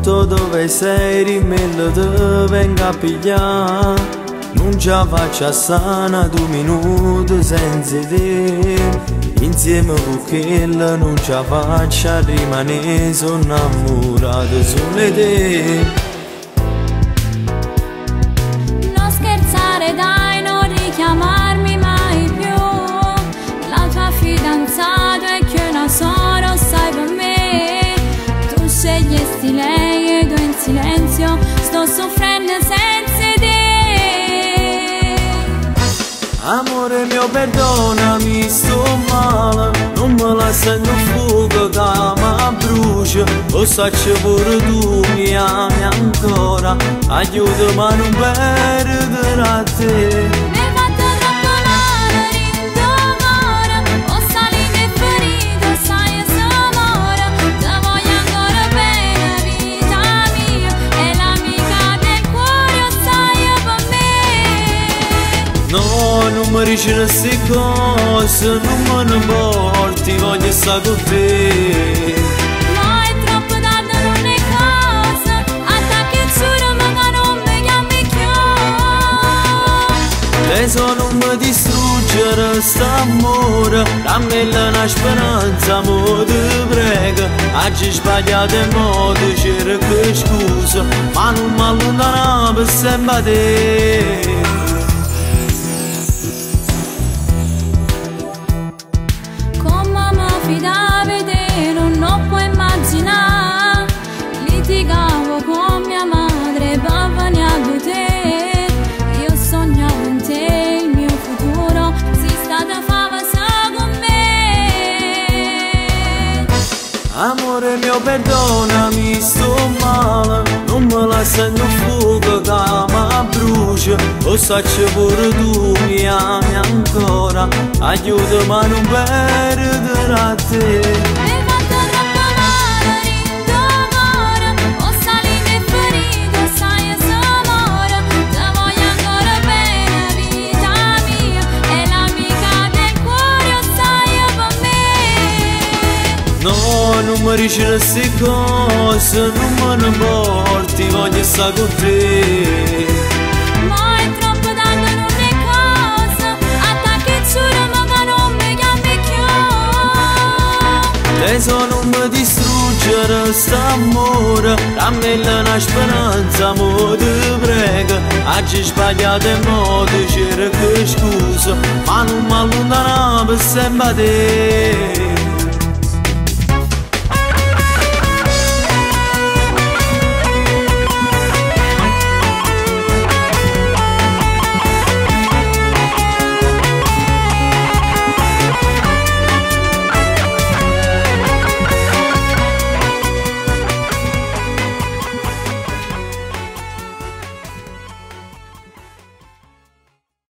porto dove sei, rimello te venga a pigliare. Non ce la faccio a sana 2 minuti senza te. Insieme con quella non ce la faccio a rimanere, sono innamorato solo di te. Non scherzare dai, non richiamarmi mai più. La tua fidanzata è che una sono, sai per me. Tu scegliesti lei ed io in silenzio sto soffrendo senza te. Amore mio perdonami, sto male, non me la sento fuoco che mi brucia. Lo sacci pure tu mi ami ancora, aiutami a non perdere a te. Mi hai fatto troppo male, rindo amore, ho salito e ferito, sai amore. Ti voglio ancora bene, vita mia, è l'amica del cuore, sai per me. No, non mi dici queste cose, non me ne porti, voglio stare con te. Ma è troppo tardi, non è cosa, attacchi e giuro ma che non mi chiami più. Tesoro non mi distruggere st'amore, dammi una speranza, mo ti prego. Oggi sbagliato e mo ti cerco scusa, ma non mi allontanare per sempre da te. Non puoi immaginare, litigavo con mia madre per venire da te. Io sognavo in te, il mio futuro si stata favosa con me. Amore mio perdonami, sto male, non me la sento fuoco che mi brucia. Lo sacci pure tu mi ami ancora, aiutami a non perdere a te. No, non mi dici queste cose, non me ne porti, voglio stare con te. Ma è troppo tardi, non è cosa, attacchi e giuro ma che non mi chiami più. Tesoro non mi distruggere st'amore, dammi una speranza, mo ti prego. Oggi sbagliato e mo ti cerco scusa, ma non mi allontanare per sempre da te.